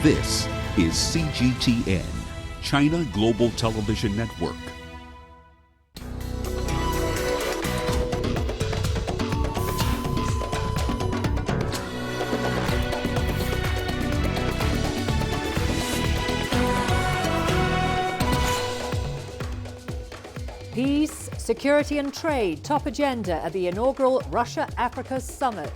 This is CGTN, China Global Television Network. Peace, security and trade, top agenda at the inaugural Russia-Africa Summit.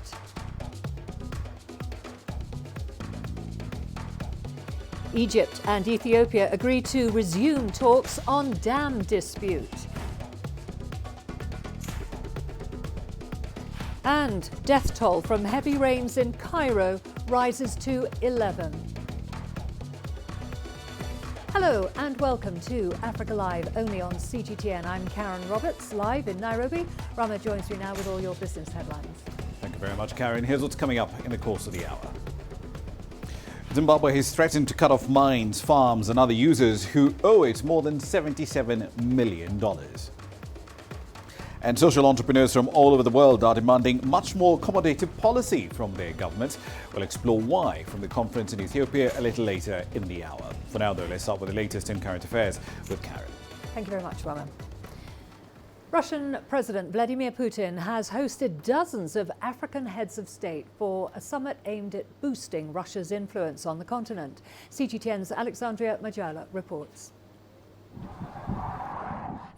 Egypt and Ethiopia agree to resume talks on dam dispute. And death toll from heavy rains in Cairo rises to 11. Hello and welcome to Africa Live, only on CGTN. I'm Karen Roberts, live in Nairobi. Rama joins me now with all your business headlines. Thank you very much, Karen. Here's what's coming up in the course of the hour. Zimbabwe has threatened to cut off mines, farms and other users who owe it more than $77 million. And social entrepreneurs from all over the world are demanding much more accommodative policy from their governments. We'll explore why from the conference in Ethiopia a little later in the hour. For now, though, let's start with the latest in current affairs with Karen. Thank you very much, Rama. Russian President Vladimir Putin has hosted dozens of African heads of state for a summit aimed at boosting Russia's influence on the continent. CGTN's Alexandria Majala reports.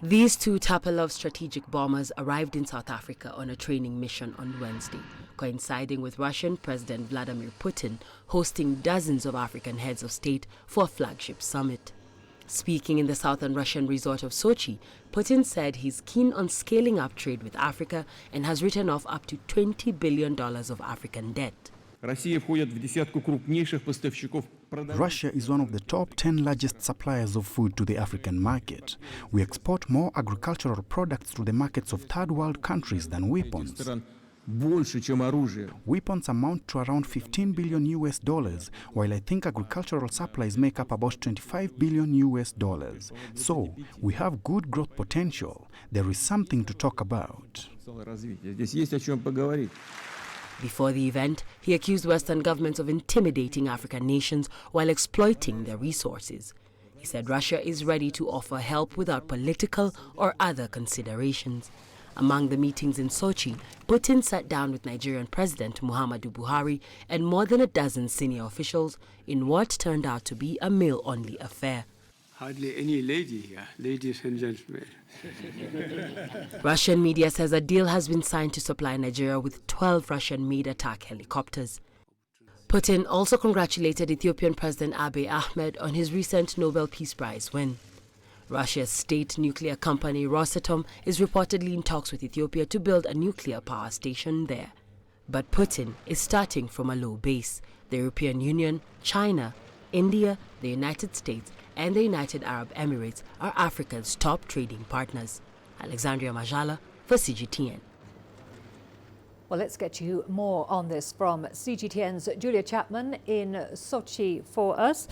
These two Tupolev strategic bombers arrived in South Africa on a training mission on Wednesday, coinciding with Russian President Vladimir Putin hosting dozens of African heads of state for a flagship summit. Speaking in the southern Russian resort of Sochi, Putin said he's keen on scaling up trade with Africa and has written off up to $20 billion of African debt. Russia is one of the top 10 largest suppliers of food to the African market. We export more agricultural products to the markets of third world countries than weapons. Weapons amount to around $15 billion, while I think agricultural supplies make up about $25 billion. So, we have good growth potential. There is something to talk about. Before the event, he accused Western governments of intimidating African nations while exploiting their resources. He said Russia is ready to offer help without political or other considerations. Among the meetings in Sochi, Putin sat down with Nigerian President Muhammadu Buhari and more than a dozen senior officials in what turned out to be a male-only affair. Hardly any lady here, ladies and gentlemen. Russian media says a deal has been signed to supply Nigeria with 12 Russian-made attack helicopters. Putin also congratulated Ethiopian President Abiy Ahmed on his recent Nobel Peace Prize win. Russia's state nuclear company Rosatom is reportedly in talks with Ethiopia to build a nuclear power station there. But Putin is starting from a low base. The European Union, China, India, the United States and the United Arab Emirates are Africa's top trading partners. Alexandria Majala for CGTN. Well, let's get you more on this from CGTN's Julia Chapman in Sochi for us.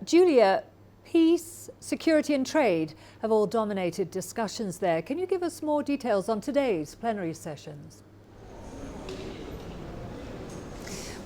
Julia, peace, security and trade have all dominated discussions there. Can you give us more details on today's plenary sessions?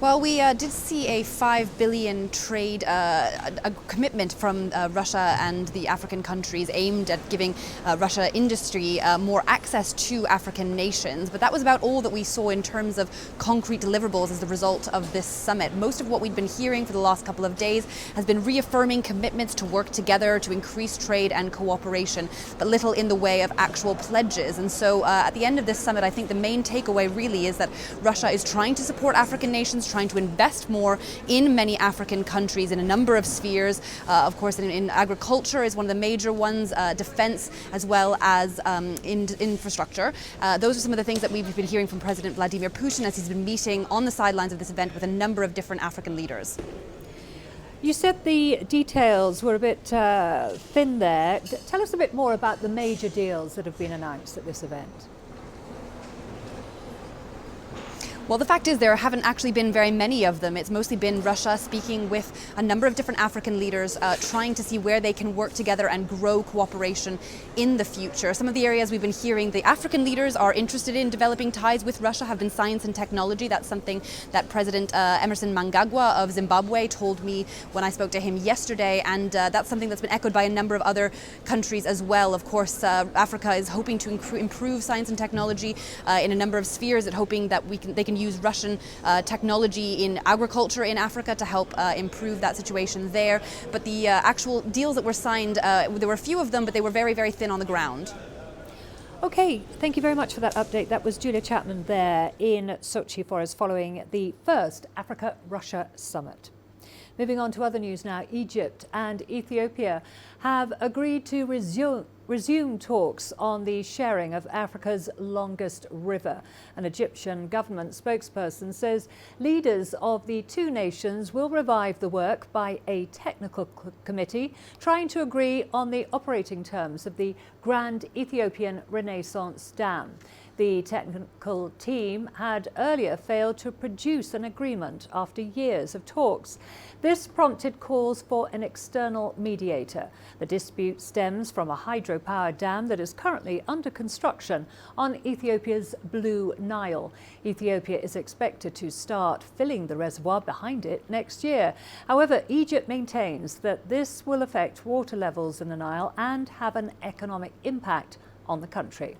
Well, we did see a $5 billion trade a commitment from Russia and the African countries aimed at giving Russia industry more access to African nations. But that was about all that we saw in terms of concrete deliverables as the result of this summit. Most of what we'd been hearing for the last couple of days has been reaffirming commitments to work together to increase trade and cooperation, but little in the way of actual pledges. And so at the end of this summit, I think the main takeaway really is that Russia is trying to support African nations, trying to invest more in many African countries in a number of spheres. Of course, in agriculture is one of the major ones, defense, as well as in infrastructure. Those are some of the things that we've been hearing from President Vladimir Putin as he's been meeting on the sidelines of this event with a number of different African leaders. You said the details were a bit thin there. Tell us a bit more about the major deals that have been announced at this event. Well, the fact is there haven't actually been very many of them. It's mostly been Russia speaking with a number of different African leaders, trying to see where they can work together and grow cooperation in the future. Some of the areas we've been hearing the African leaders are interested in developing ties with Russia have been science and technology. That's something that President Emerson Mnangagwa of Zimbabwe told me when I spoke to him yesterday, and that's something that's been echoed by a number of other countries as well. Of course, Africa is hoping to improve science and technology in a number of spheres, and hoping that they can use Russian technology in agriculture in Africa to help improve that situation there. But the actual deals that were signed, there were a few of them, but they were very, very thin on the ground. Okay, thank you very much for that update. That was Julia Chapman there in Sochi for us following the first Africa-Russia summit. Moving on to other news now, Egypt and Ethiopia have agreed to resume talks on the sharing of Africa's longest river. An Egyptian government spokesperson says leaders of the two nations will revive the work by a technical committee trying to agree on the operating terms of the Grand Ethiopian Renaissance Dam. The technical team had earlier failed to produce an agreement after years of talks. This prompted calls for an external mediator. The dispute stems from a hydropower dam that is currently under construction on Ethiopia's Blue Nile. Ethiopia is expected to start filling the reservoir behind it next year. However, Egypt maintains that this will affect water levels in the Nile and have an economic impact on the country.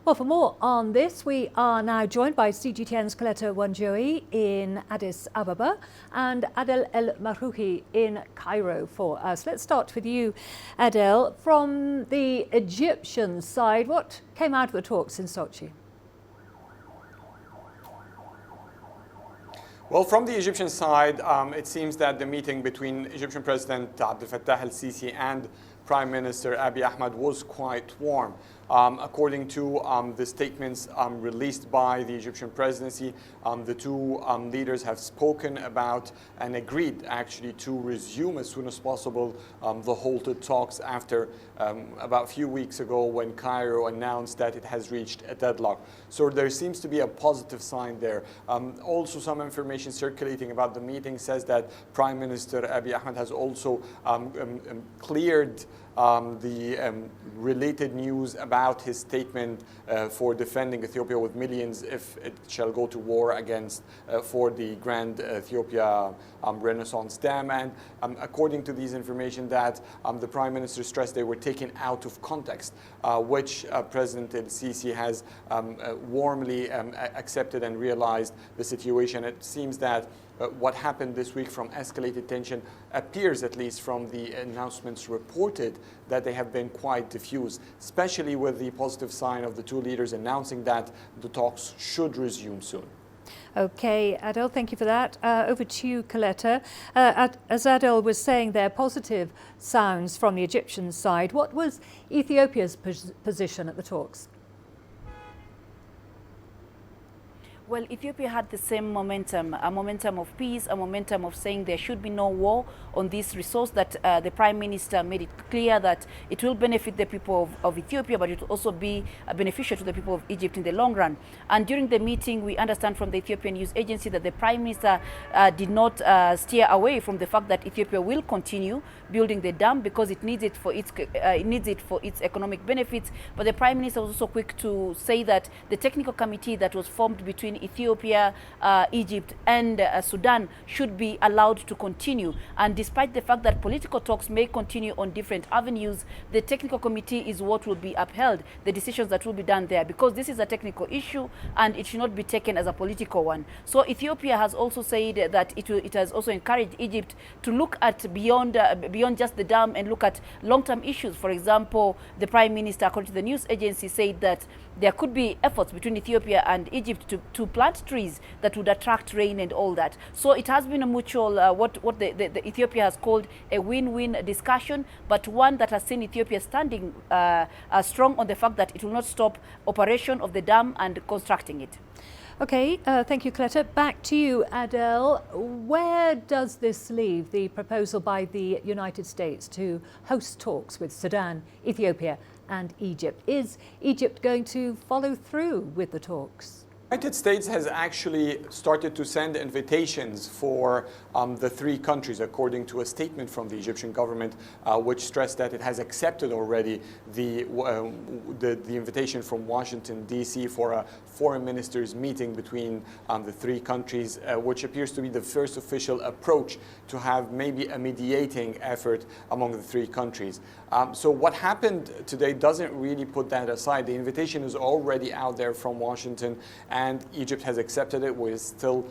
Well, for more on this, we are now joined by CGTN's Coletta Wanjohi in Addis Ababa and Adel El Marouhi in Cairo for us. Let's start with you, Adel. From the Egyptian side, what came out of the talks in Sochi? Well, from the Egyptian side, it seems that the meeting between Egyptian President Abdel Fattah el-Sisi and Prime Minister Abiy Ahmed was quite warm. According to the statements released by the Egyptian presidency, the two leaders have spoken about and agreed actually to resume as soon as possible the halted talks after about a few weeks ago when Cairo announced that it has reached a deadlock. So there seems to be a positive sign there. Also, some information circulating about the meeting says that Prime Minister Abiy Ahmed has also cleared the related news about his statement for defending Ethiopia with millions if it shall go to war against for the Grand Ethiopia Renaissance Dam. And according to these information that the Prime Minister stressed they were taken out of context, which President el-Sisi has warmly accepted and realized the situation. It seems that what happened this week from escalated tension appears, at least from the announcements reported, that they have been quite diffuse, especially with the positive sign of the two leaders announcing that the talks should resume soon. Okay, Adel, thank you for that. Over to you, Coletta. As Adel was saying there, positive sounds from the Egyptian side. What was Ethiopia's position at the talks? Well, Ethiopia had the same momentum, a momentum of peace, a momentum of saying there should be no war on this resource, that the Prime Minister made it clear that it will benefit the people of Ethiopia, but it will also be beneficial to the people of Egypt in the long run. And during the meeting, we understand from the Ethiopian news agency that the Prime Minister did not steer away from the fact that Ethiopia will continue building the dam because it needs it for its economic benefits. But the Prime Minister was also quick to say that the technical committee that was formed between Ethiopia, Egypt and Sudan should be allowed to continue. And despite the fact that political talks may continue on different avenues, the technical committee is what will be upheld, the decisions that will be done there, because this is a technical issue and it should not be taken as a political one. So Ethiopia has also said that it has also encouraged Egypt to look at beyond just the dam and look at long-term issues. For example, the Prime Minister, according to the news agency, said that there could be efforts between Ethiopia and Egypt to plant trees that would attract rain and all that. So it has been a mutual, what the Ethiopia has called a win-win discussion, but one that has seen Ethiopia standing strong on the fact that it will not stop operation of the dam and constructing it. Okay, thank you, Coletta. Back to you, Adele. Where does this leave the proposal by the United States to host talks with Sudan, Ethiopia and Egypt? Is Egypt going to follow through with the talks? The United States has actually started to send invitations for the three countries, according to a statement from the Egyptian government, which stressed that it has accepted already the invitation from Washington, D.C. for a foreign ministers meeting between the three countries, which appears to be the first official approach to have maybe a mediating effort among the three countries. So what happened today doesn't really put that aside. The invitation is already out there from Washington, and Egypt has accepted it. We're still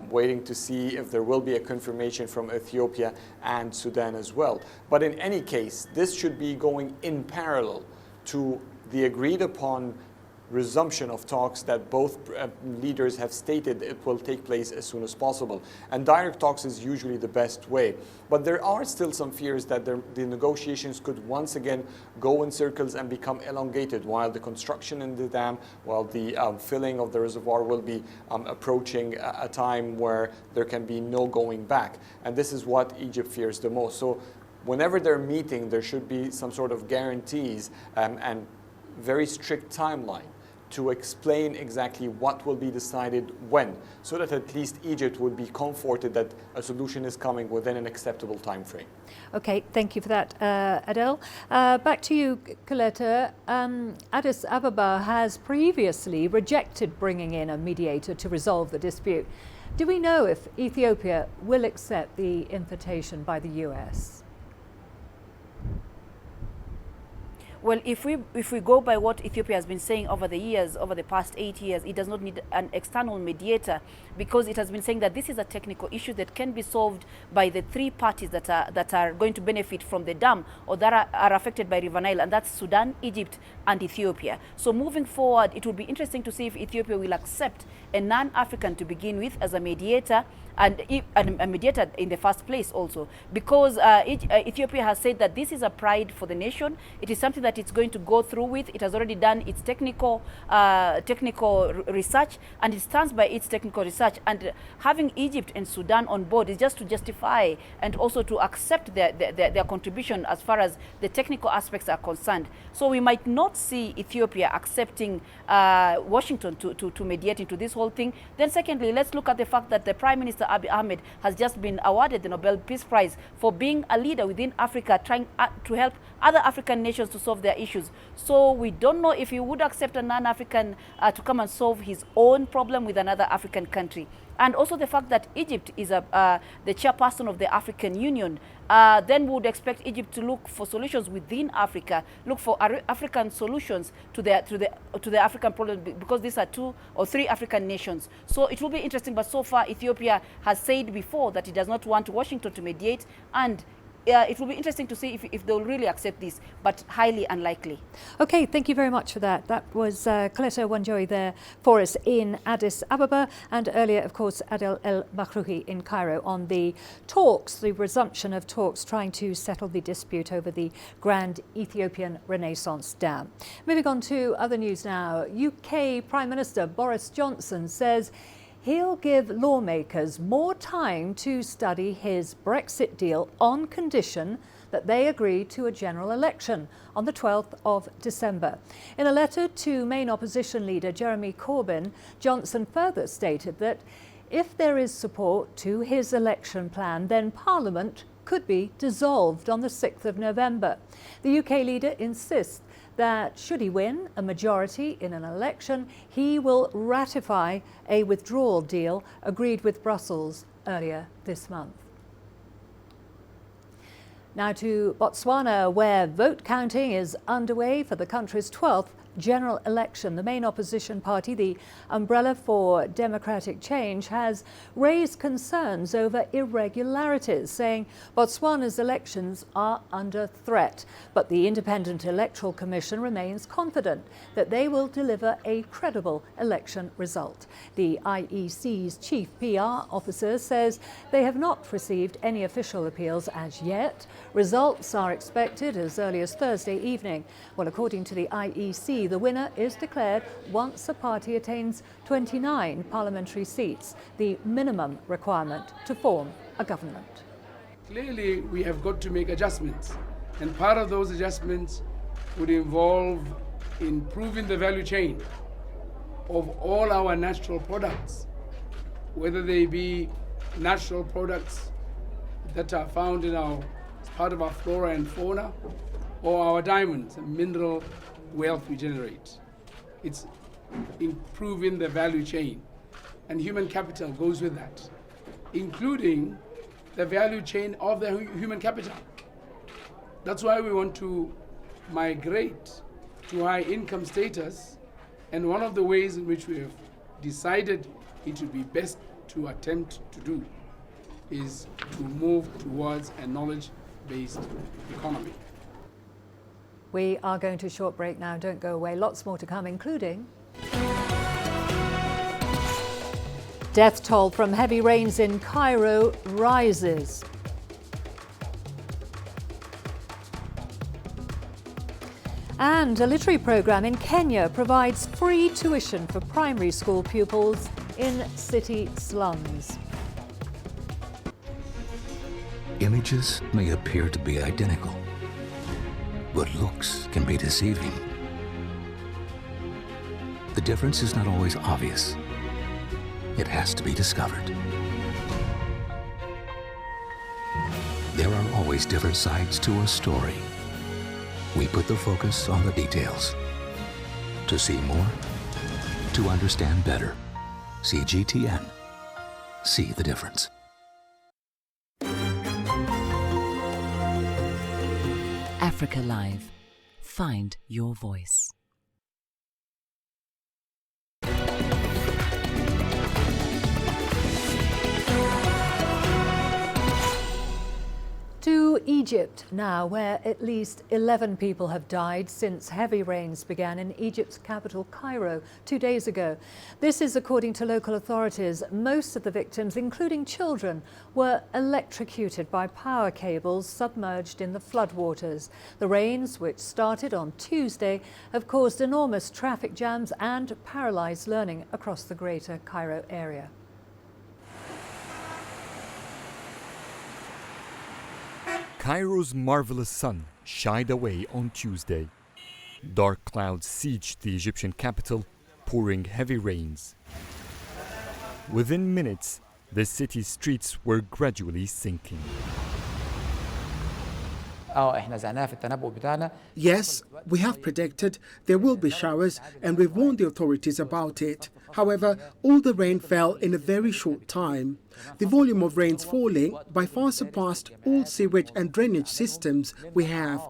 waiting to see if there will be a confirmation from Ethiopia and Sudan as well. But in any case, this should be going in parallel to the agreed upon resumption of talks that both leaders have stated it will take place as soon as possible. And direct talks is usually the best way. But there are still some fears that the negotiations could once again go in circles and become elongated while the construction in the dam, while the filling of the reservoir will be approaching a time where there can be no going back. And this is what Egypt fears the most. So whenever they're meeting, there should be some sort of guarantees and very strict timeline to explain exactly what will be decided when, so that at least Egypt would be comforted that a solution is coming within an acceptable time frame. Okay, thank you for that, Adele. Back to you, Coletta. Addis Ababa has previously rejected bringing in a mediator to resolve the dispute. Do we know if Ethiopia will accept the invitation by the US? Well, if we go by what Ethiopia has been saying over the years, over the past 8 years, it does not need an external mediator, because it has been saying that this is a technical issue that can be solved by the three parties that are going to benefit from the dam or that are affected by River Nile, and that's Sudan, Egypt, and Ethiopia. So moving forward, it will be interesting to see if Ethiopia will accept a non-African to begin with as a mediator, and a mediator in the first place also, because Ethiopia has said that this is a pride for the nation. It is something that it's going to go through with. It has already done its technical research, and it stands by its technical research. And having Egypt and Sudan on board is just to justify and also to accept their contribution as far as the technical aspects are concerned. So we might not see Ethiopia accepting Washington to mediate into this whole thing. Then secondly, let's look at the fact that the Prime Minister Abiy Ahmed has just been awarded the Nobel Peace Prize for being a leader within Africa, trying to help other African nations to solve their issues. So we don't know if he would accept a non-African to come and solve his own problem with another African country. And also the fact that Egypt is the chairperson of the African Union, then we would expect Egypt to look for solutions within Africa, look for African solutions to the African problem, because these are 2 or 3 African nations. So it will be interesting, but so far Ethiopia has said before that it does not want Washington to mediate, and it will be interesting to see if they will really accept this, but highly unlikely. Okay, thank you very much for that. That was Coletta Wanjoy there for us in Addis Ababa, and earlier, of course, Adel El Makhrouhi in Cairo on the talks, the resumption of talks trying to settle the dispute over the Grand Ethiopian Renaissance Dam. Moving on to other news now. UK Prime Minister Boris Johnson says he'll give lawmakers more time to study his Brexit deal on condition that they agree to a general election on the 12th of December. In a letter to main opposition leader Jeremy Corbyn, Johnson further stated that if there is support to his election plan, then Parliament could be dissolved on the 6th of November. The UK leader insists that should he win a majority in an election, he will ratify a withdrawal deal agreed with Brussels earlier this month. Now to Botswana, where vote counting is underway for the country's 12th general election. The main opposition party, the Umbrella for Democratic Change, has raised concerns over irregularities, saying Botswana's elections are under threat. But the Independent Electoral Commission remains confident that they will deliver a credible election result. The IEC's chief PR officer says they have not received any official appeals as yet. Results are expected as early as Thursday evening. Well, according to the IEC, the winner is declared once a party attains 29 parliamentary seats, the minimum requirement to form a government. Clearly, we have got to make adjustments, and part of those adjustments would involve improving the value chain of all our natural products, whether they be natural products that are found in as part of our flora and fauna, or our diamonds and mineral wealth we generate. It's improving the value chain, and human capital goes with that, including the value chain of the human capital. That's why we want to migrate to high income status, and one of the ways in which we have decided it would be best to attempt to do is to move towards a knowledge-based economy. We are going to a short break now. Don't go away. Lots more to come, including death toll from heavy rains in Cairo rises. And a literary programme in Kenya provides free tuition for primary school pupils in city slums. Images may appear to be identical, but looks can be deceiving. The difference is not always obvious. It has to be discovered. There are always different sides to a story. We put the focus on the details. To see more, to understand better. CGTN. See the difference. Africa Live. Find your voice. To Egypt now, where at least 11 people have died since heavy rains began in Egypt's capital, Cairo, 2 days ago. This is according to local authorities. Most of the victims, including children, were electrocuted by power cables submerged in the floodwaters. The rains, which started on Tuesday, have caused enormous traffic jams and paralysed learning across the greater Cairo area. Cairo's marvelous sun shied away on Tuesday. Dark clouds sieged the Egyptian capital, pouring heavy rains. Within minutes, the city's streets were gradually sinking. Yes, we have predicted there will be showers and we've warned the authorities about it. However, all the rain fell in a very short time. The volume of rains falling by far surpassed all sewage and drainage systems we have.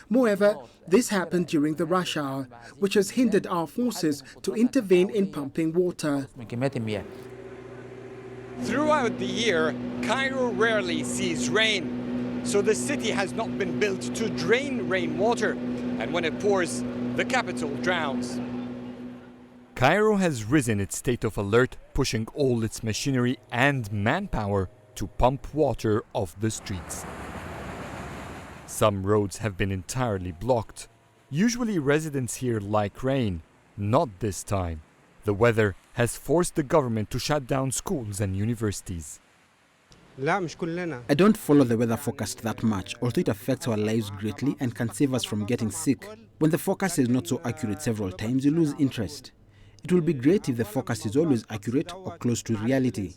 Moreover, this happened during the rush hour, which has hindered our forces to intervene in pumping water. Throughout the year, Cairo rarely sees rain. So the city has not been built to drain rainwater, and when it pours, the capital drowns. Cairo has risen its state of alert, pushing all its machinery and manpower to pump water off the streets. Some roads have been entirely blocked. Usually residents here like rain. Not this time. The weather has forced the government to shut down schools and universities. I don't follow the weather forecast that much, although it affects our lives greatly and can save us from getting sick. When the forecast is not so accurate several times, you lose interest. It will be great if the forecast is always accurate or close to reality.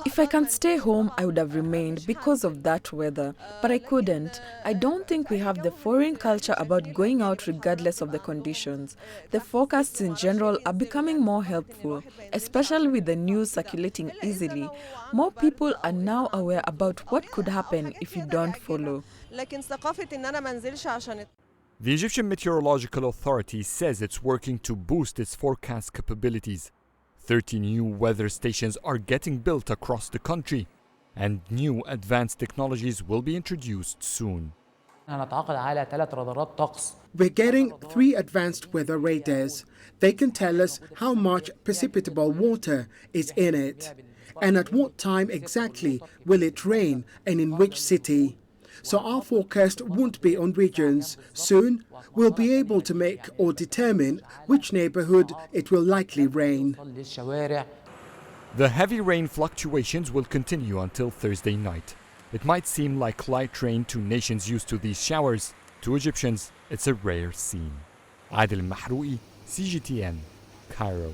If I can stay home, I would have remained because of that weather, but I couldn't. I don't think we have the foreign culture about going out regardless of the conditions. The forecasts in general are becoming more helpful, especially with the news circulating easily. More people are now aware about what could happen if you don't follow. The Egyptian Meteorological Authority says it's working to boost its forecast capabilities. 30 new weather stations are getting built across the country, and new advanced technologies will be introduced soon. We're getting 3 advanced weather radars. They can tell us how much precipitable water is in it, and at what time exactly will it rain and in which city. So our forecast won't be on regions. Soon, we'll be able to make or determine which neighborhood it will likely rain. The heavy rain fluctuations will continue until Thursday night. It might seem like light rain to nations used to these showers. To Egyptians, it's a rare scene. Adil Mahroui, CGTN, Cairo.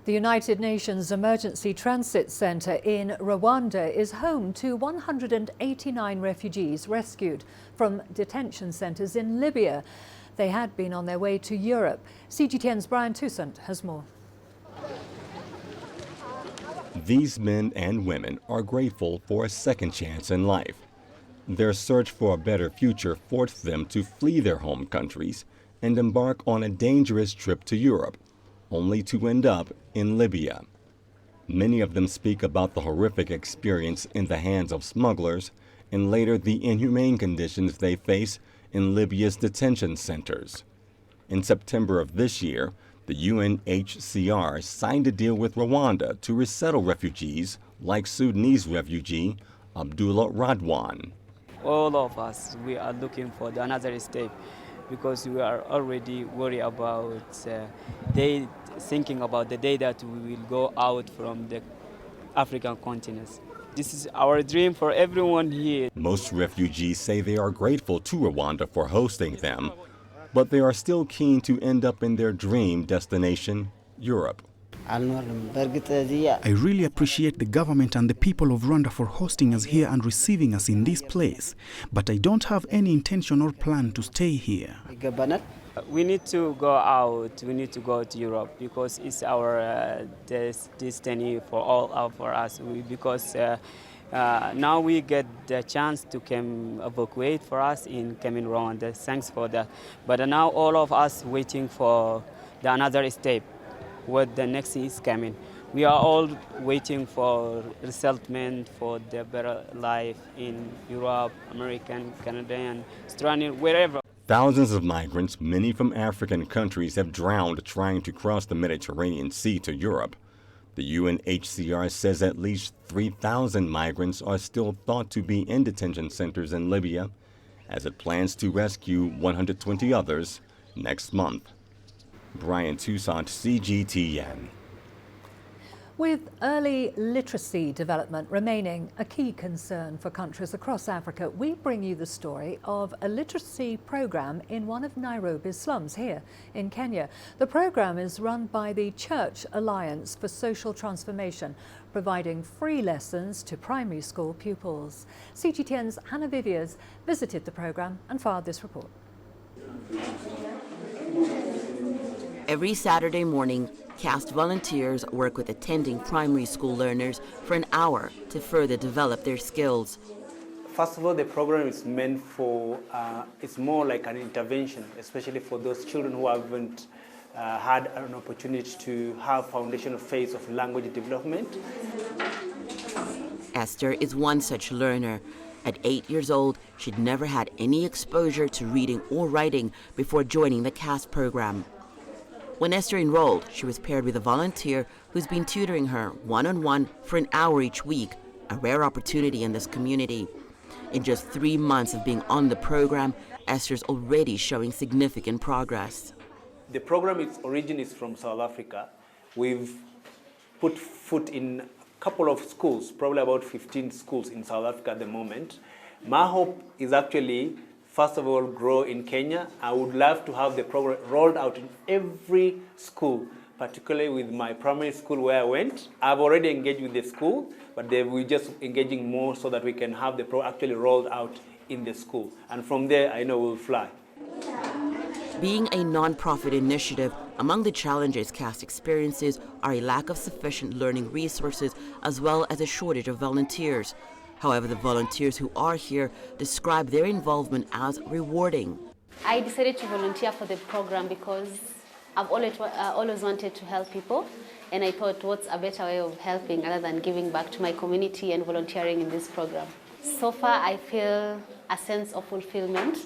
The United Nations Emergency Transit Centre in Rwanda is home to 189 refugees rescued from detention centres in Libya. They had been on their way to Europe. CGTN's Brian Toussaint has more. These men and women are grateful for a second chance in life. Their search for a better future forced them to flee their home countries and embark on a dangerous trip to Europe, only to end up in Libya. Many of them speak about the horrific experience in the hands of smugglers and later the inhumane conditions they face in Libya's detention centers. In September of this year, the UNHCR signed a deal with Rwanda to resettle refugees like Sudanese refugee Abdullah Radwan. All of us, we are looking for another step because we are already worried about thinking about the day that we will go out from the African continent. This is our dream for everyone here. Most refugees say they are grateful to Rwanda for hosting them, but they are still keen to end up in their dream destination, Europe. I really appreciate the government and the people of Rwanda for hosting us here and receiving us in this place, but I don't have any intention or plan to stay here. We need to go out, we need to go to Europe because it's our destiny for us. Because now we get the chance to come evacuate for us in Rwanda. Thanks for that. But now all of us waiting for another step. What the next is coming. We are all waiting for resettlement, for the better life in Europe, American, Canadian, Australian, wherever. Thousands of migrants, many from African countries, have drowned trying to cross the Mediterranean Sea to Europe. The UNHCR says at least 3,000 migrants are still thought to be in detention centers in Libya, as it plans to rescue 120 others next month. Brian Toussaint, CGTN. With early literacy development remaining a key concern for countries across Africa, we bring you the story of a literacy program in one of Nairobi's slums here in Kenya. The program is run by the Church Alliance for Social Transformation, providing free lessons to primary school pupils. CGTN's Hannah Viviers visited the program and filed this report. Every Saturday morning, CAST volunteers work with attending primary school learners for an hour to further develop their skills. First of all, the program is meant for, it's more like an intervention, especially for those children who haven't had an opportunity to have foundational phase of language development. Esther is one such learner. At 8 years old, she'd never had any exposure to reading or writing before joining the CAST program. When Esther enrolled, she was paired with a volunteer who's been tutoring her one-on-one for an hour each week, a rare opportunity in this community. In just 3 months of being on the program, Esther's already showing significant progress. The program, its origin is from South Africa. We've put foot in a couple of schools, probably about 15 schools in South Africa at the moment. My hope is actually, first of all, grow in Kenya. I would love to have the program rolled out in every school, particularly with my primary school where I went. I've already engaged with the school, but we're just engaging more so that we can have the program actually rolled out in the school. And from there, I know we'll fly. Being a non-profit initiative, among the challenges CAST experiences are a lack of sufficient learning resources as well as a shortage of volunteers. However, the volunteers who are here describe their involvement as rewarding. I decided to volunteer for the program because I've always wanted to help people, and I thought, what's a better way of helping other than giving back to my community and volunteering in this program. So far, I feel a sense of fulfillment,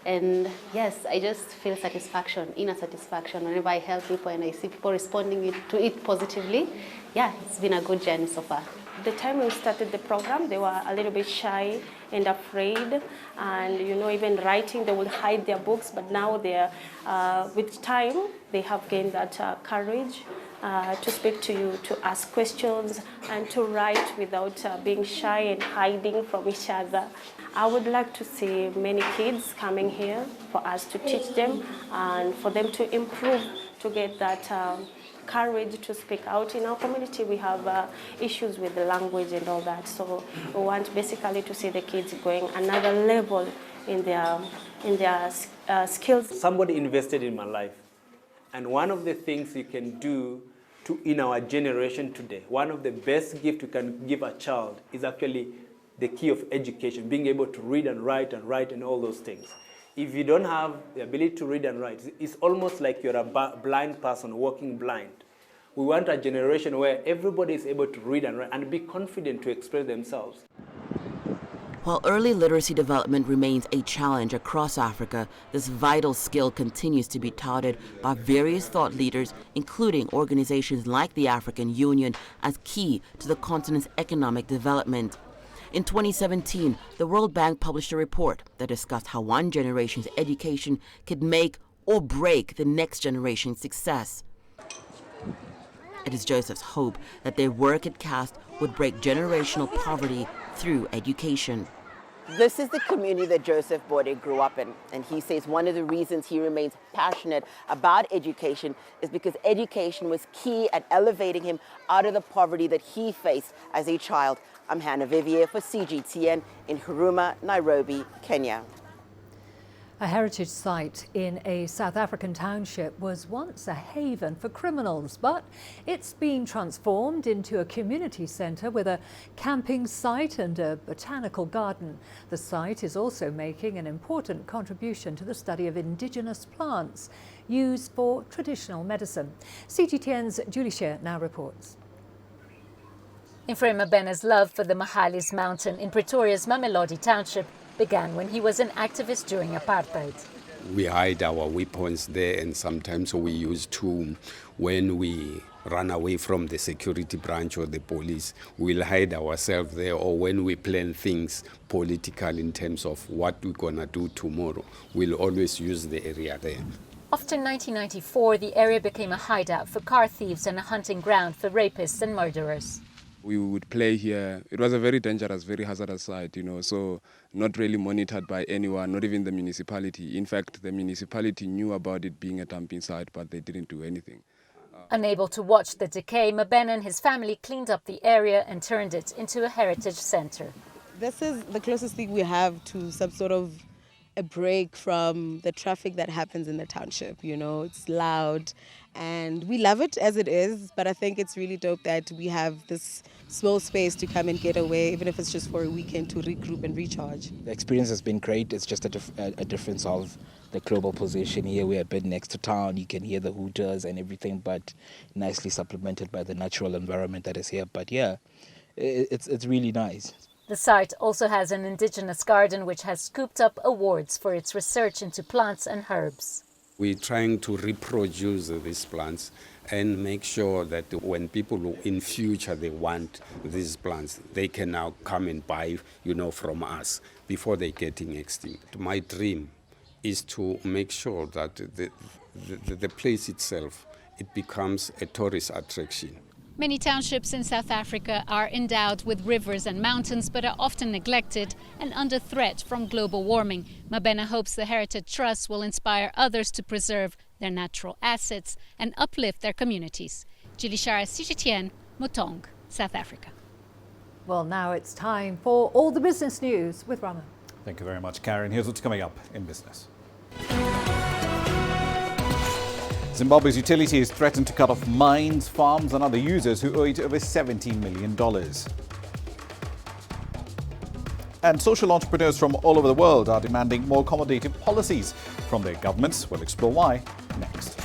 and yes, I just feel satisfaction, inner satisfaction, whenever I help people and I see people responding to it positively. Yeah, it's been a good journey so far. the time we started the program, they were a little bit shy and afraid, and even writing, they would hide their books. But now with time, they have gained that courage to speak to you, to ask questions, and to write without being shy and hiding from each other. I would like to see many kids coming here for us to teach them and for them to improve, to get that courage to speak out. In our community, we have issues with the language and all that. So we want basically to see the kids going another level in their skills. Somebody invested in my life. And one of the things you can do in our generation today, one of the best gifts you can give a child is actually the key of education, being able to read and write and all those things. If you don't have the ability to read and write, it's almost like you're a blind person walking blind. We want a generation where everybody is able to read and write and be confident to express themselves. While early literacy development remains a challenge across Africa, this vital skill continues to be touted by various thought leaders, including organizations like the African Union, as key to the continent's economic development. In 2017, the World Bank published a report that discussed how one generation's education could make or break the next generation's success. It is Joseph's hope that their work at CAST would break generational poverty through education. This is the community that Joseph Bode grew up in, and he says one of the reasons he remains passionate about education is because education was key at elevating him out of the poverty that he faced as a child. I'm Hannah Vivier for CGTN in Huruma, Nairobi, Kenya. A heritage site in a South African township was once a haven for criminals, but it's been transformed into a community centre with a camping site and a botanical garden. The site is also making an important contribution to the study of indigenous plants used for traditional medicine. CGTN's Julie Shear now reports. Ephraim Mabena's love for the Mahalis Mountain in Pretoria's Mamelodi township began when he was an activist during apartheid. We hide our weapons there, and sometimes we use tools when we run away from the security branch or the police. We'll hide ourselves there, or when we plan things political in terms of what we're going to do tomorrow, we'll always use the area there. After 1994, the area became a hideout for car thieves and a hunting ground for rapists and murderers. We would play here. It was a very dangerous, very hazardous site, so not really monitored by anyone, not even the municipality. In fact, the municipality knew about it being a dumping site, but they didn't do anything. Unable to watch the decay, Mabena and his family cleaned up the area and turned it into a heritage centre. This is the closest thing we have to some sort of a break from the traffic that happens in the township. It's loud and we love it as it is, but I think it's really dope that we have this small space to come and get away, even if it's just for a weekend, to regroup and recharge. The experience has been great. It's just a difference of the global position here. We're a bit next to town. You can hear the hooters and everything, but nicely supplemented by the natural environment that is here. But yeah, it's really nice. The site also has an indigenous garden which has scooped up awards for its research into plants and herbs. We're trying to reproduce these plants and make sure that when people in future they want these plants, they can now come and buy, from us before they're getting extinct. My dream is to make sure that the place itself, it becomes a tourist attraction. Many townships in South Africa are endowed with rivers and mountains, but are often neglected and under threat from global warming. Mabena hopes the Heritage Trust will inspire others to preserve their natural assets and uplift their communities. Julie Shara, CGTN, Mutong, South Africa. Well, now it's time for all the business news with Rama. Thank you very much, Karen. Here's what's coming up in business. Zimbabwe's utilities threaten to cut off mines, farms and other users who owe it over $17 million. And social entrepreneurs from all over the world are demanding more accommodative policies from their governments. We'll explore why next.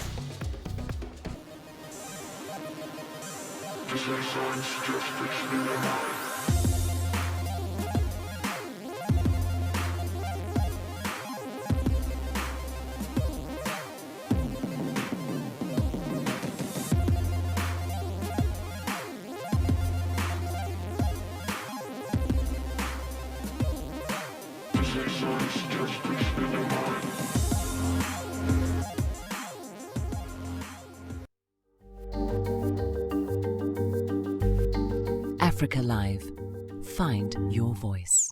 Africa Live. Find your voice.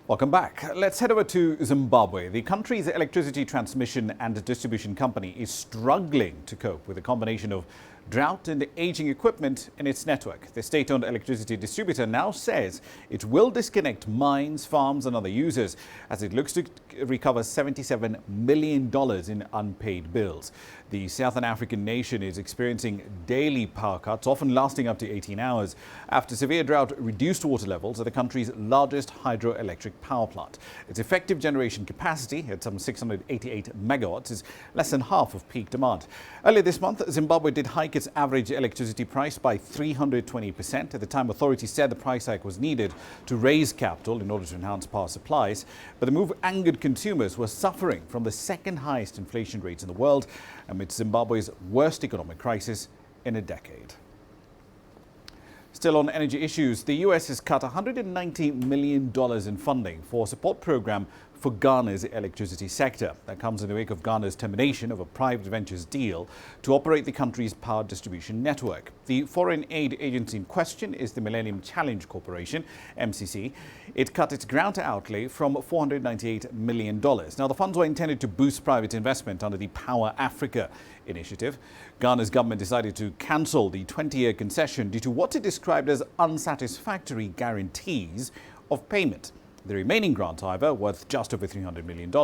Welcome back. Let's head over to Zimbabwe. The country's electricity transmission and distribution company is struggling to cope with a combination of drought and aging equipment in its network. The state-owned electricity distributor now says it will disconnect mines, farms and other users as it looks to recover $77 million in unpaid bills. The Southern African nation is experiencing daily power cuts, often lasting up to 18 hours, after severe drought reduced water levels at the country's largest hydroelectric power plant. Its effective generation capacity, at some 688 megawatts, is less than half of peak demand. Earlier this month, Zimbabwe did hike its average electricity price by 320%. At the time, authorities said the price hike was needed to raise capital in order to enhance power supplies. But the move angered consumers who are suffering from the second highest inflation rates in the world amid Zimbabwe's worst economic crisis in a decade. Still on energy issues, the US has cut $190 million in funding for a support program for Ghana's electricity sector. That comes in the wake of Ghana's termination of a private ventures deal to operate the country's power distribution network. The foreign aid agency in question is the Millennium Challenge Corporation, MCC. It cut its grant outlay from $498 million. Now, the funds were intended to boost private investment under the Power Africa initiative. Ghana's government decided to cancel the 20-year concession due to what it described as unsatisfactory guarantees of payment. The remaining grants, however, worth just over $300 million,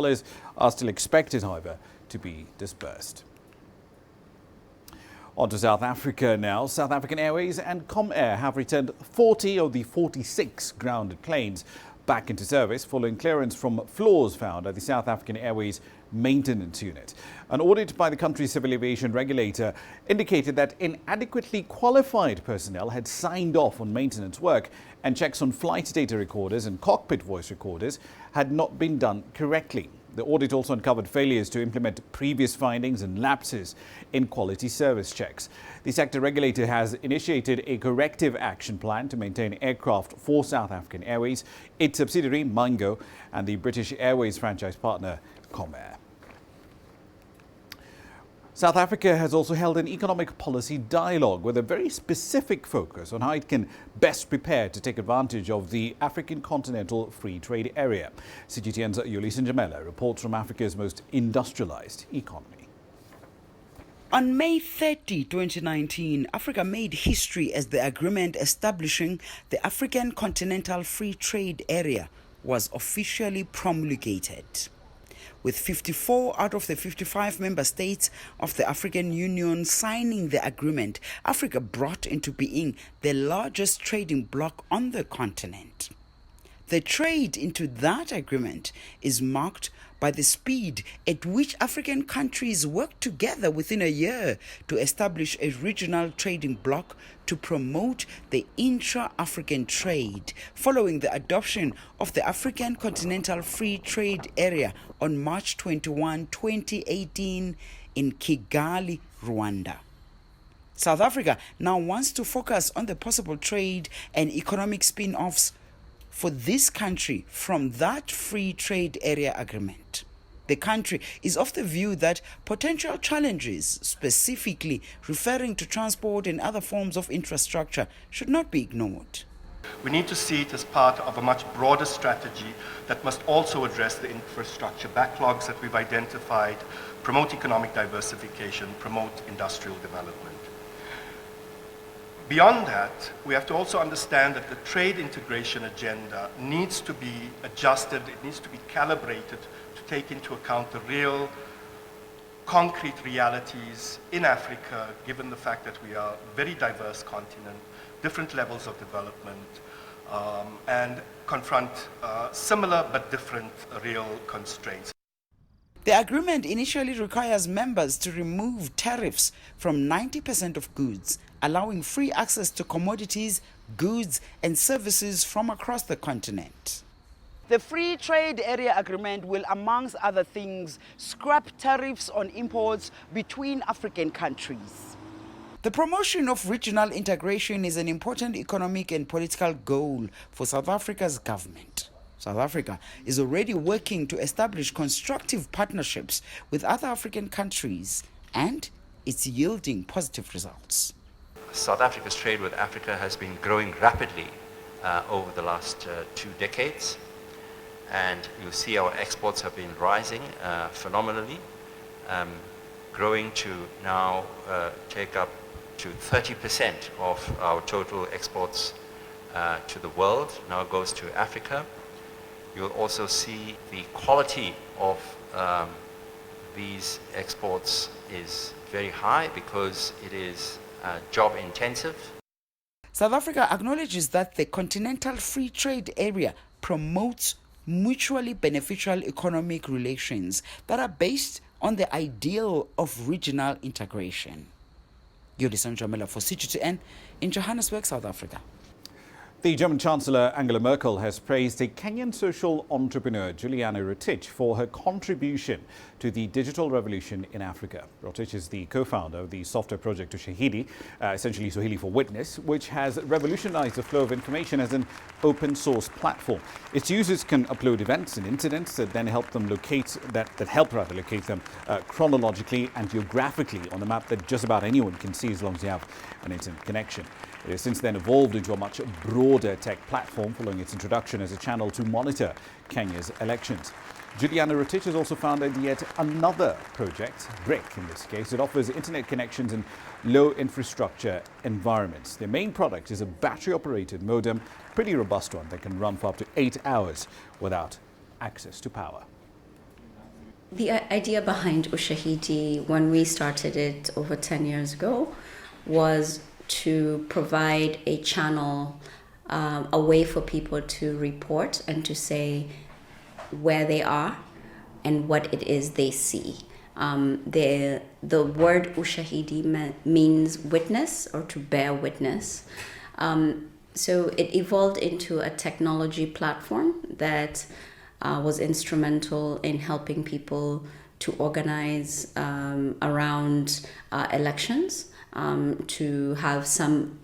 are still expected, however, to be disbursed. On to South Africa now. South African Airways and Comair have returned 40 of the 46 grounded planes back into service following clearance from flaws found at the South African Airways maintenance unit. An audit by the country's civil aviation regulator indicated that inadequately qualified personnel had signed off on maintenance work, and checks on flight data recorders and cockpit voice recorders had not been done correctly. The audit also uncovered failures to implement previous findings and lapses in quality service checks. The sector regulator has initiated a corrective action plan to maintain aircraft for South African Airways, its subsidiary Mango, and the British Airways franchise partner Comair. South Africa has also held an economic policy dialogue with a very specific focus on how it can best prepare to take advantage of the African Continental Free Trade Area. CGTN's Yolisa Njamela reports from Africa's most industrialized economy. On May 30, 2019, Africa made history as the agreement establishing the African Continental Free Trade Area was officially promulgated. With 54 out of the 55 member states of the African Union signing the agreement, Africa brought into being the largest trading bloc on the continent. The trade into that agreement is marked by the speed at which African countries work together within a year to establish a regional trading bloc to promote the intra-African trade, following the adoption of the African Continental Free Trade Area on March 21, 2018 in Kigali, Rwanda. South Africa now wants to focus on the possible trade and economic spin-offs for this country from that free trade area agreement. The country is of the view that potential challenges, specifically referring to transport and other forms of infrastructure, should not be ignored. We need to see it as part of a much broader strategy that must also address the infrastructure backlogs that we've identified, promote economic diversification, promote industrial development. Beyond that, we have to also understand that the trade integration agenda needs to be adjusted, it needs to be calibrated to take into account the real concrete realities in Africa, given the fact that we are a very diverse continent, different levels of development, and confront similar but different real constraints. The agreement initially requires members to remove tariffs from 90% of goods, allowing free access to commodities, goods, and services from across the continent. The Free Trade Area Agreement will, amongst other things, scrap tariffs on imports between African countries. The promotion of regional integration is an important economic and political goal for South Africa's government. South Africa is already working to establish constructive partnerships with other African countries, and it's yielding positive results. South Africa's trade with Africa has been growing rapidly over the last 2 decades. And you'll see our exports have been rising phenomenally, growing to now take up to 30% of our total exports to the world now goes to Africa. You'll also see the quality of these exports is very high because it is job intensive. South Africa acknowledges that the Continental Free Trade Area promotes mutually beneficial economic relations that are based on the ideal of regional integration. Yudison Jamila for CGTN in Johannesburg, South Africa. The German Chancellor Angela Merkel has praised a Kenyan social entrepreneur, Juliana Rotich, for her contribution to the digital revolution in Africa. Rotich is the co-founder of the software project Ushahidi, essentially Swahili for Witness, which has revolutionized the flow of information as an open source platform. Its users can upload events and incidents that then help them locate them chronologically and geographically on a map that just about anyone can see as long as you have an internet connection. It has since then evolved into a much broader tech platform following its introduction as a channel to monitor Kenya's elections. Juliana Rotich has also founded yet another project, BRIC in this case. It offers internet connections in low infrastructure environments. Their main product is a battery-operated modem, pretty robust one that can run for up to 8 hours without access to power. The idea behind Ushahidi, when we started it over 10 years ago, was to provide a channel, a way for people to report and to say where they are and what it is they see. The word Ushahidi means witness or to bear witness. So it evolved into a technology platform that was instrumental in helping people to organize around elections. To have some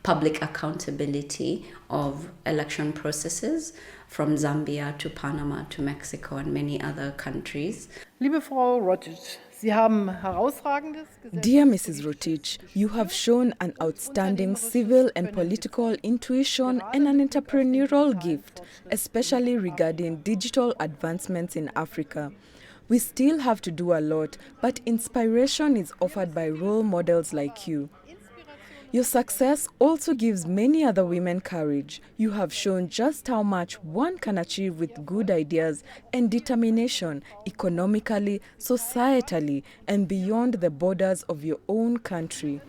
public accountability of election processes from Zambia to Panama to Mexico and many other countries. Liebe Frau Rotich, Sie haben herausragendes. Dear Mrs. Rotich, you have shown an outstanding civil and political intuition and an entrepreneurial gift, especially regarding digital advancements in Africa. We still have to do a lot, but inspiration is offered by role models like you. Your success also gives many other women courage. You have shown just how much one can achieve with good ideas and determination, economically, societally, and beyond the borders of your own country.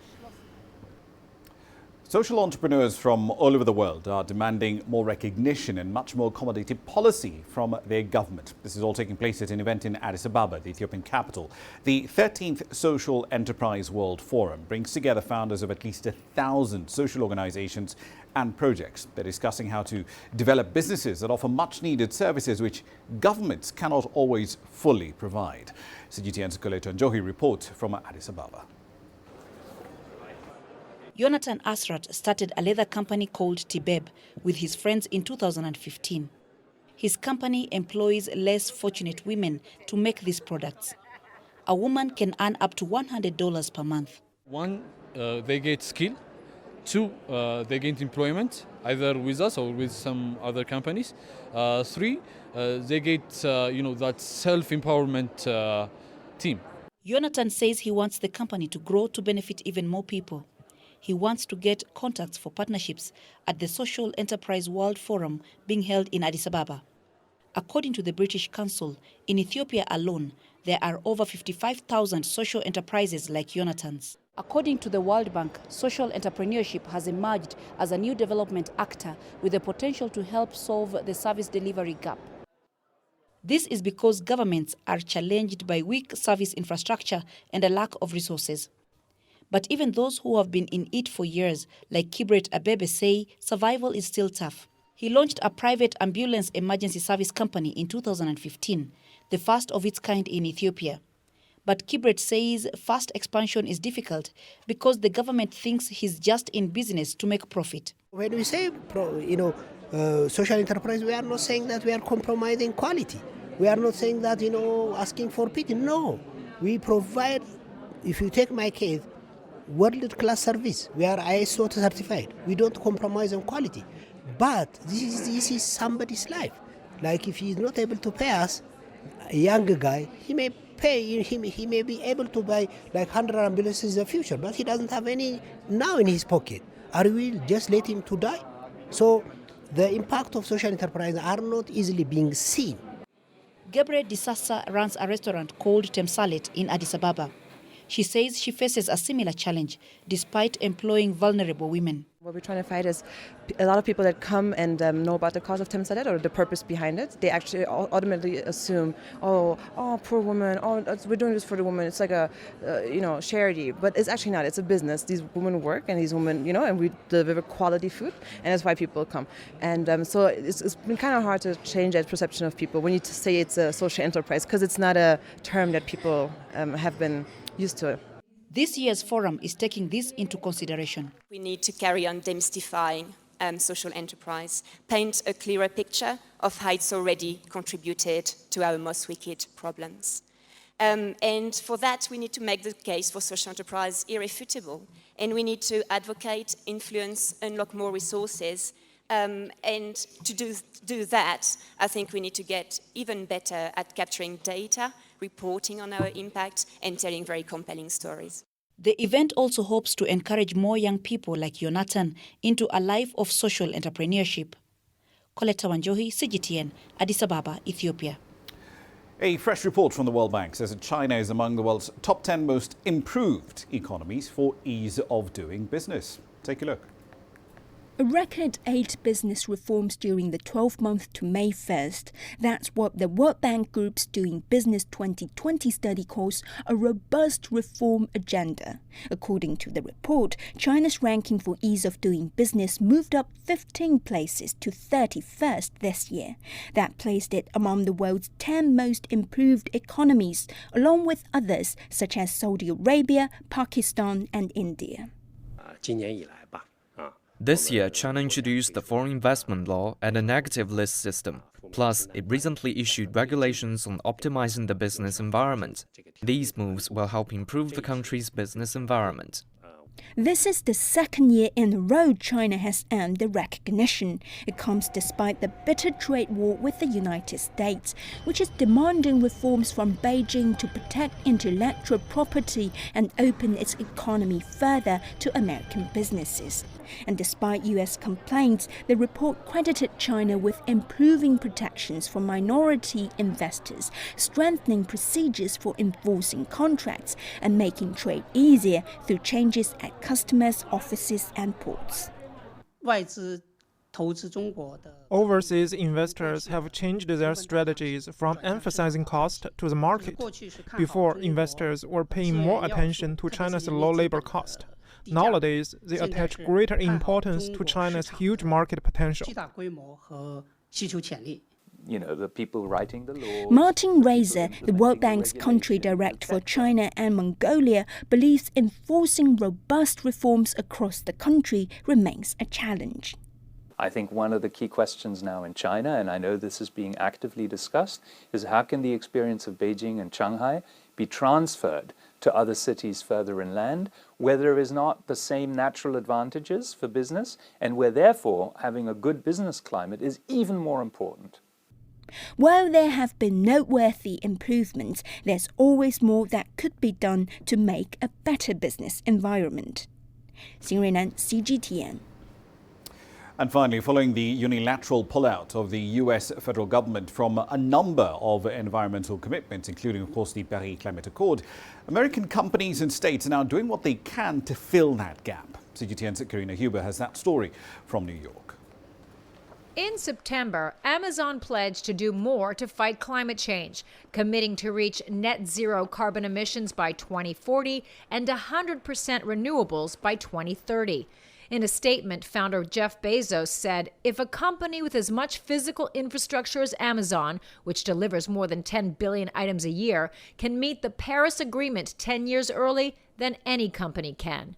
Social entrepreneurs from all over the world are demanding more recognition and much more accommodative policy from their government. This is all taking place at an event in Addis Ababa, the Ethiopian capital. The 13th Social Enterprise World Forum brings together founders of at least 1,000 social organizations and projects. They're discussing how to develop businesses that offer much needed services which governments cannot always fully provide. CGTN's Koleto Njohi report from Addis Ababa. Jonathan Asrat started a leather company called Tibeb with his friends in 2015. His company employs less fortunate women to make these products. A woman can earn up to $100 per month. One, they get skill. Two, they get employment, either with us or with some other companies. Three, they get that self-empowerment team. Jonathan says he wants the company to grow to benefit even more people. He wants to get contacts for partnerships at the Social Enterprise World Forum being held in Addis Ababa. According to the British Council, in Ethiopia alone, there are over 55,000 social enterprises like Jonathan's. According to the World Bank, social entrepreneurship has emerged as a new development actor with the potential to help solve the service delivery gap. This is because governments are challenged by weak service infrastructure and a lack of resources. But even those who have been in it for years, like Kibret Abebe, say survival is still tough. He launched a private ambulance emergency service company in 2015, the first of its kind in Ethiopia. But Kibret says fast expansion is difficult because the government thinks he's just in business to make profit. When we say, social enterprise, we are not saying that we are compromising quality. We are not saying that, asking for pity. No, we provide, if you take my case, world-class service. We are ISO certified. We don't compromise on quality. But this is somebody's life. Like if he is not able to pay us, a younger guy, he may pay, he may be able to buy like 100 ambulances in the future, but he doesn't have any now in his pocket. Are we just let him to die? So the impact of social enterprise are not easily being seen. Gabrielle Disasa runs a restaurant called Temsalet in Addis Ababa. She says she faces a similar challenge despite employing vulnerable women. What we're trying to fight is a lot of people that come and know about the cause of Temsalet or the purpose behind it. They actually automatically assume, oh, poor woman, we're doing this for the woman. It's like a, charity, but it's actually not. It's a business. These women work, and these women, and we deliver quality food, and that's why people come. And so it's been kind of hard to change that perception of people when you say it's a social enterprise, because it's not a term that people have been used to. This year's forum is taking this into consideration. We need to carry on demystifying social enterprise, paint a clearer picture of how it's already contributed to our most wicked problems. And for that, we need to make the case for social enterprise irrefutable. And we need to advocate, influence, unlock more resources. And to do that, I think we need to get even better at capturing data, reporting on our impact, and telling very compelling stories. The event also hopes to encourage more young people like Jonathan into a life of social entrepreneurship. Coletta Wanjohi, CGTN, Addis Ababa, Ethiopia. A fresh report from the World Bank says that China is among the world's top 10 most improved economies for ease of doing business. Take a look. A record 8 business reforms during the 12th month to May 1st. That's what the World Bank Group's Doing Business 2020 study calls a robust reform agenda. According to the report, China's ranking for ease of doing business moved up 15 places to 31st this year. That placed it among the world's 10 most improved economies, along with others such as Saudi Arabia, Pakistan and India. This year, China introduced the foreign investment law and a negative list system. Plus, it recently issued regulations on optimizing the business environment. These moves will help improve the country's business environment. This is the second year in a row China has earned the recognition. It comes despite the bitter trade war with the United States, which is demanding reforms from Beijing to protect intellectual property and open its economy further to American businesses. And despite US complaints, the report credited China with improving protections for minority investors, strengthening procedures for enforcing contracts, and making trade easier through changes at customers' offices and ports. Overseas investors have changed their strategies from emphasizing cost to the market. Before, investors were paying more attention to China's low labor cost. Nowadays, they attach greater importance to China's huge market potential. The people writing the law. Martin Reiser, the World Bank's country director for China and Mongolia, believes enforcing robust reforms across the country remains a challenge. I think one of the key questions now in China, and I know this is being actively discussed, is how can the experience of Beijing and Shanghai be transferred to other cities further inland, where there is not the same natural advantages for business, and where therefore having a good business climate is even more important. While there have been noteworthy improvements, there's always more that could be done to make a better business environment. Xin Ruinan, CGTN. And finally, following the unilateral pullout of the US federal government from a number of environmental commitments, including, of course, the Paris Climate Accord, American companies and states are now doing what they can to fill that gap. CGTN's Karina Huber has that story from New York. In September, Amazon pledged to do more to fight climate change, committing to reach net zero carbon emissions by 2040 and 100% renewables by 2030. In a statement, founder Jeff Bezos said, if a company with as much physical infrastructure as Amazon, which delivers more than 10 billion items a year, can meet the Paris Agreement 10 years early, then any company can.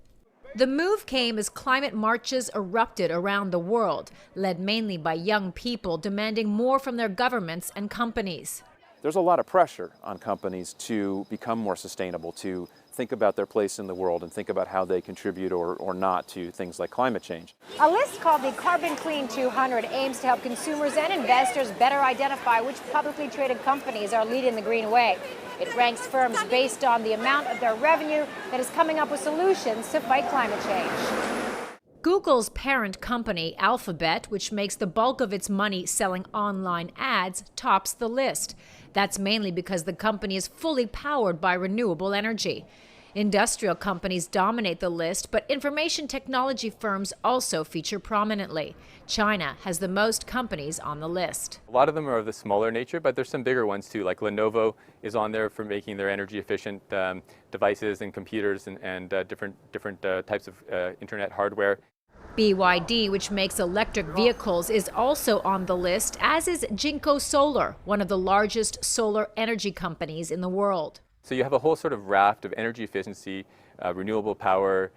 The move came as climate marches erupted around the world, led mainly by young people demanding more from their governments and companies. There's a lot of pressure on companies to become more sustainable, to think about their place in the world and think about how they contribute or not to things like climate change. A list called the Carbon Clean 200 aims to help consumers and investors better identify which publicly traded companies are leading the green way. It ranks firms based on the amount of their revenue that is coming up with solutions to fight climate change. Google's parent company, Alphabet, which makes the bulk of its money selling online ads, tops the list. That's mainly because the company is fully powered by renewable energy. Industrial companies dominate the list, but information technology firms also feature prominently. China has the most companies on the list. A lot of them are of the smaller nature, but there's some bigger ones too, like Lenovo is on there for making their energy efficient devices and computers and different types of internet hardware. BYD, which makes electric vehicles, is also on the list, as is Jinko Solar, one of the largest solar energy companies in the world. So you have a whole sort of raft of energy efficiency, renewable power,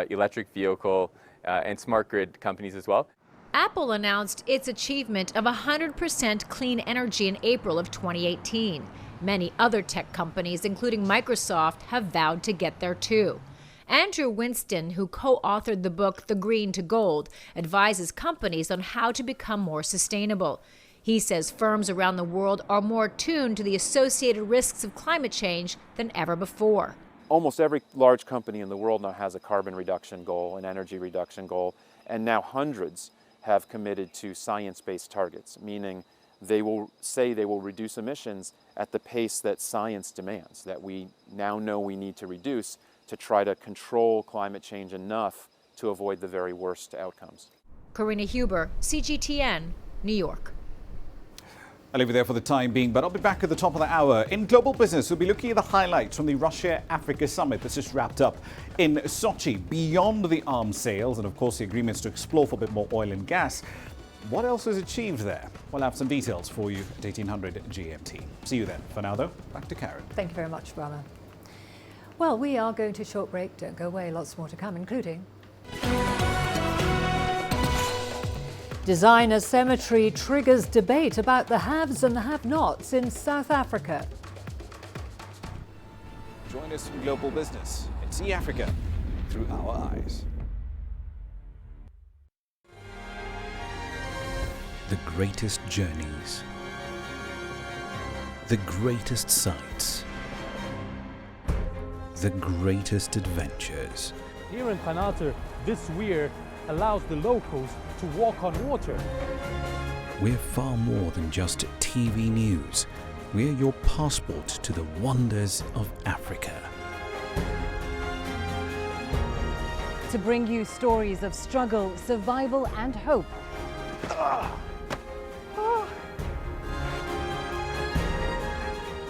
electric vehicle, and smart grid companies as well. Apple announced its achievement of 100% clean energy in April of 2018. Many other tech companies, including Microsoft, have vowed to get there too. Andrew Winston, who co-authored the book The Green to Gold, advises companies on how to become more sustainable. He says firms around the world are more attuned to the associated risks of climate change than ever before. Almost every large company in the world now has a carbon reduction goal, an energy reduction goal, and now hundreds have committed to science-based targets, meaning they will say they will reduce emissions at the pace that science demands, that we now know we need to reduce to try to control climate change enough to avoid the very worst outcomes. Karina Huber, CGTN, New York. I'll leave it there for the time being, but I'll be back at the top of the hour. In Global Business, we'll be looking at the highlights from the Russia-Africa summit that's just wrapped up in Sochi. Beyond the arms sales and, of course, the agreements to explore for a bit more oil and gas, what else was achieved there? We'll have some details for you at 1800 GMT. See you then. For now, though, back to Karen. Thank you very much, Rama. Well, we are going to a short break. Don't go away. Lots more to come, including designer cemetery triggers debate about the haves and the have-nots in South Africa. Join us in Global Business and see Africa through our eyes. The greatest journeys, the greatest sights, the greatest adventures. Here in Panata, this weir allows the locals to walk on water. We're far more than just TV news. We're your passport to the wonders of Africa. To bring you stories of struggle, survival and hope.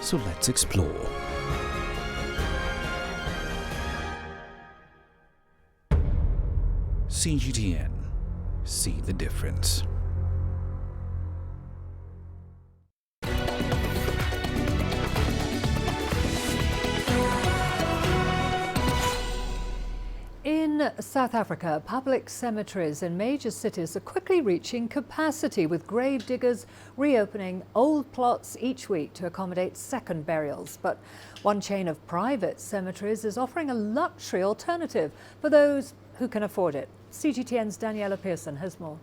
So let's explore. CGTN. See the difference. In South Africa, public cemeteries in major cities are quickly reaching capacity, with grave diggers reopening old plots each week to accommodate second burials. But one chain of private cemeteries is offering a luxury alternative for those who can afford it. CGTN's Daniela Pearson has more.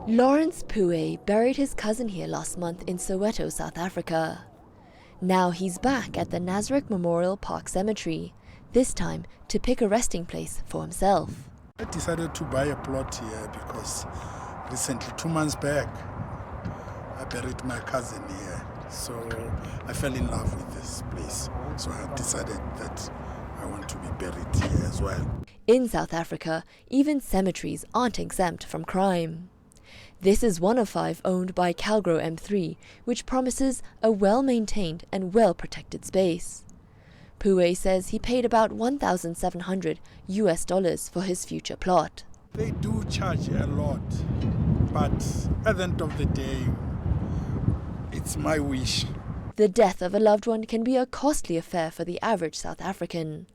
Lawrence Pue buried his cousin here last month in Soweto, South Africa. Now he's back at the Nasrec Memorial Park Cemetery, this time to pick a resting place for himself. I decided to buy a plot here because recently, 2 months back, I buried my cousin here. So I fell in love with this place. So I decided that I want to be buried here as well. In South Africa, even cemeteries aren't exempt from crime. This is one of 5 owned by Calgro M3, which promises a well-maintained and well-protected space. Pue says he paid about $1,700 for his future plot. They do charge a lot, but at the end of the day, it's my wish. The death of a loved one can be a costly affair for the average South African.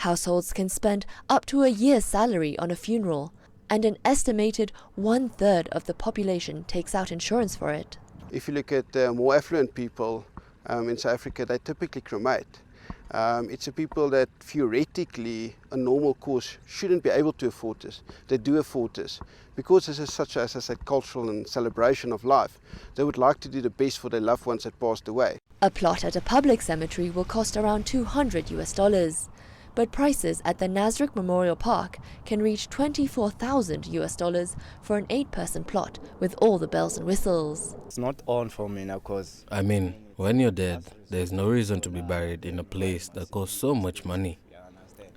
Households can spend up to a year's salary on a funeral, and an estimated 1/3 of the population takes out insurance for it. If you look at more affluent people in South Africa, they typically cremate. It's a people that theoretically a normal course shouldn't be able to afford this. They do afford this. Because this is such as I said, cultural and celebration of life, they would like to do the best for their loved ones that passed away. A plot at a public cemetery will cost around $200. But prices at the Nasrec Memorial Park can reach $24,000 for an 8-person plot with all the bells and whistles. It's not on for me now because... I mean, when you're dead, there's no reason to be buried in a place that costs so much money.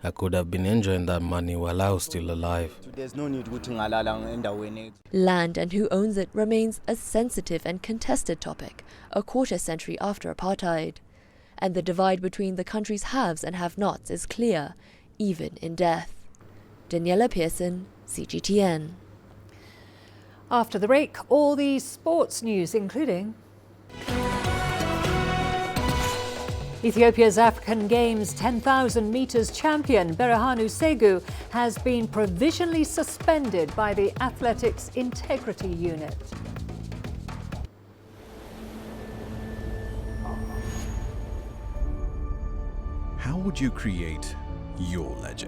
I could have been enjoying that money while I was still alive. There's no need to Land and who owns it remains a sensitive and contested topic a quarter-century after apartheid. And the divide between the country's haves and have-nots is clear, even in death. Daniela Pearson, CGTN. After the break, all the sports news, including Ethiopia's African Games 10,000 metres champion Berhanu Segu has been provisionally suspended by the Athletics Integrity Unit. How would you create your legend?